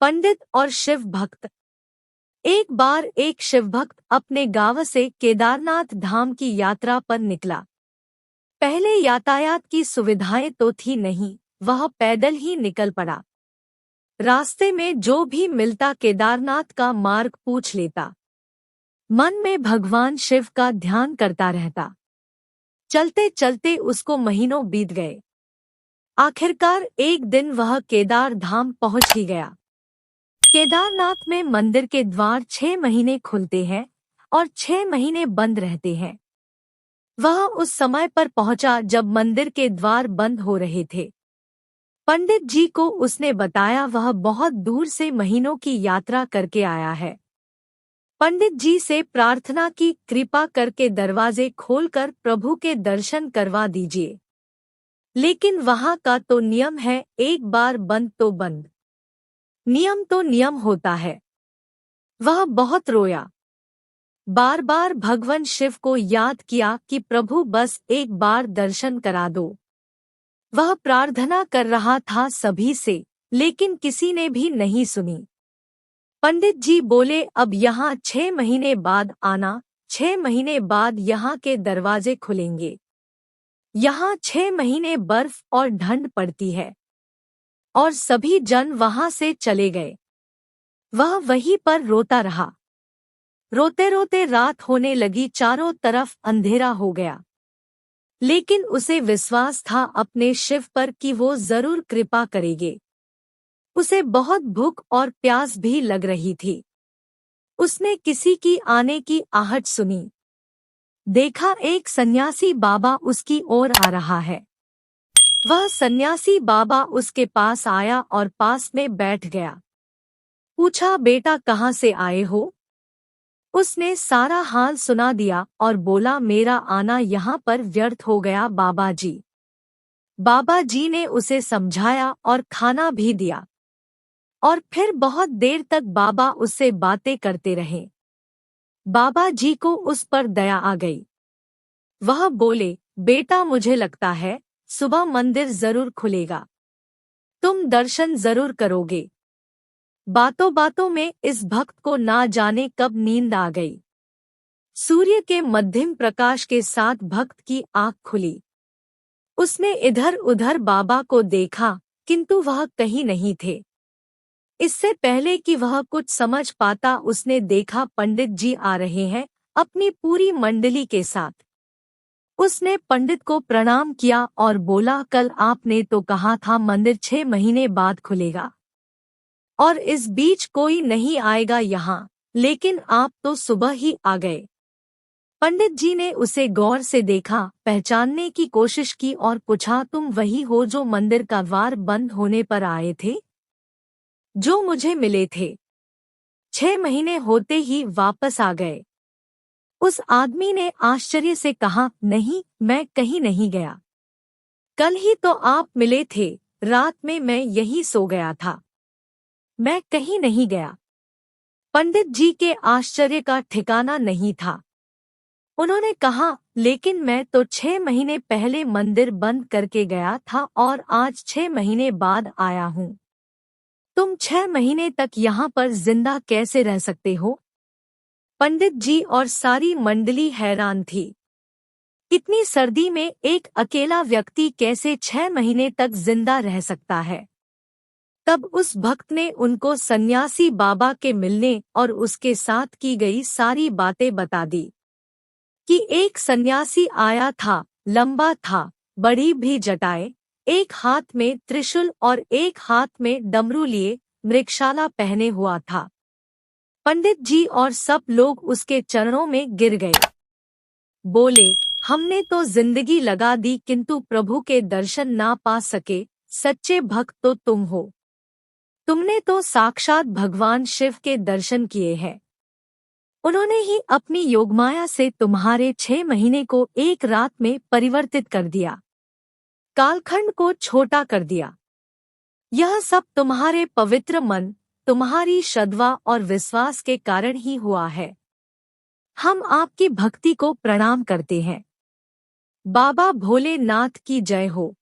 पंडित और शिव भक्त। एक बार एक शिव भक्त अपने गांव से केदारनाथ धाम की यात्रा पर निकला। पहले यातायात की सुविधाएं तो थी नहीं, वह पैदल ही निकल पड़ा। रास्ते में जो भी मिलता केदारनाथ का मार्ग पूछ लेता। मन में भगवान शिव का ध्यान करता रहता। चलते चलते उसको महीनों बीत गए। आखिरकार एक दिन वह केदार धाम पहुंच ही गया। केदारनाथ में मंदिर के द्वार 6 महीने खुलते हैं और 6 महीने बंद रहते हैं। वह उस समय पर पहुंचा जब मंदिर के द्वार बंद हो रहे थे। पंडित जी को उसने बताया वह बहुत दूर से महीनों की यात्रा करके आया है। पंडित जी से प्रार्थना की कृपा करके दरवाजे खोलकर प्रभु के दर्शन करवा दीजिए। लेकिन वहां का तो नियम है, एक बार बंद तो बंद। नियम तो नियम होता है। वह बहुत रोया। बार बार भगवान शिव को याद किया कि प्रभु बस एक बार दर्शन करा दो। वह प्रार्थना कर रहा था सभी से, लेकिन किसी ने भी नहीं सुनी। पंडित जी बोले, अब यहाँ 6 महीने बाद आना, 6 महीने बाद यहाँ के दरवाजे खुलेंगे। यहाँ 6 महीने बर्फ और ठंड पड़ती है। और सभी जन वहां से चले गए। वह वहीं पर रोता रहा। रोते रोते रात होने लगी, चारों तरफ अंधेरा हो गया। लेकिन उसे विश्वास था अपने शिव पर कि वो जरूर कृपा करेंगे। उसे बहुत भूख और प्यास भी लग रही थी। उसने किसी की आने की आहट सुनी। देखा एक सन्यासी बाबा उसकी ओर आ रहा है। वह सन्यासी बाबा उसके पास आया और पास में बैठ गया। पूछा, बेटा कहाँ से आए हो? उसने सारा हाल सुना दिया और बोला, मेरा आना यहाँ पर व्यर्थ हो गया बाबा जी। बाबा जी ने उसे समझाया और खाना भी दिया। और फिर बहुत देर तक बाबा उससे बातें करते रहे। बाबा जी को उस पर दया आ गई। वह बोले, बेटा मुझे लगता है सुबह मंदिर जरूर खुलेगा। तुम दर्शन जरूर करोगे। बातों बातों में इस भक्त को ना जाने कब नींद आ गई। सूर्य के मध्यम प्रकाश के साथ भक्त की आंख खुली। उसने इधर उधर बाबा को देखा, किंतु वह कहीं नहीं थे। इससे पहले कि वह कुछ समझ पाता उसने देखा पंडित जी आ रहे हैं अपनी पूरी मंडली के साथ। उसने पंडित को प्रणाम किया और बोला, कल आपने तो कहा था मंदिर 6 महीने बाद खुलेगा और इस बीच कोई नहीं आएगा यहाँ, लेकिन आप तो सुबह ही आ गए। पंडित जी ने उसे गौर से देखा, पहचानने की कोशिश की और पूछा, तुम वही हो जो मंदिर का द्वार बंद होने पर आए थे? जो मुझे मिले थे। 6 महीने होते ही वापस आ गए। उस आदमी ने आश्चर्य से कहा, नहीं, मैं कहीं नहीं गया। कल ही तो आप मिले थे, रात में मैं यहीं सो गया था। मैं कहीं नहीं गया। पंडित जी के आश्चर्य का ठिकाना नहीं था। उन्होंने कहा, लेकिन मैं तो 6 महीने पहले मंदिर बंद करके गया था और आज 6 महीने बाद आया हूँ। तुम 6 महीने तक यहाँ पर जिंदा कैसे रह सकते हो? पंडित जी और सारी मंडली हैरान थी। इतनी सर्दी में एक अकेला व्यक्ति कैसे 6 महीने तक जिंदा रह सकता है? तब उस भक्त ने उनको सन्यासी बाबा के मिलने और उसके साथ की गई सारी बातें बता दी कि एक सन्यासी आया था, लंबा था, बड़ी भी जटाएं, एक हाथ में त्रिशूल और एक हाथ में डमरू लिए, मृगशाला पहने हुआ था। पंडित जी और सब लोग उसके चरणों में गिर गए। बोले, हमने तो जिंदगी लगा दी किंतु प्रभु के दर्शन ना पा सके। सच्चे भक्त तो तुम हो। तुमने तो साक्षात भगवान शिव के दर्शन किए हैं। उन्होंने ही अपनी योगमाया से तुम्हारे 6 महीने को एक रात में परिवर्तित कर दिया, कालखंड को छोटा कर दिया। यह सब तुम्हारे पवित्र मन, तुम्हारी श्रद्धा और विश्वास के कारण ही हुआ है। हम आपकी भक्ति को प्रणाम करते हैं। बाबा भोलेनाथ की जय हो।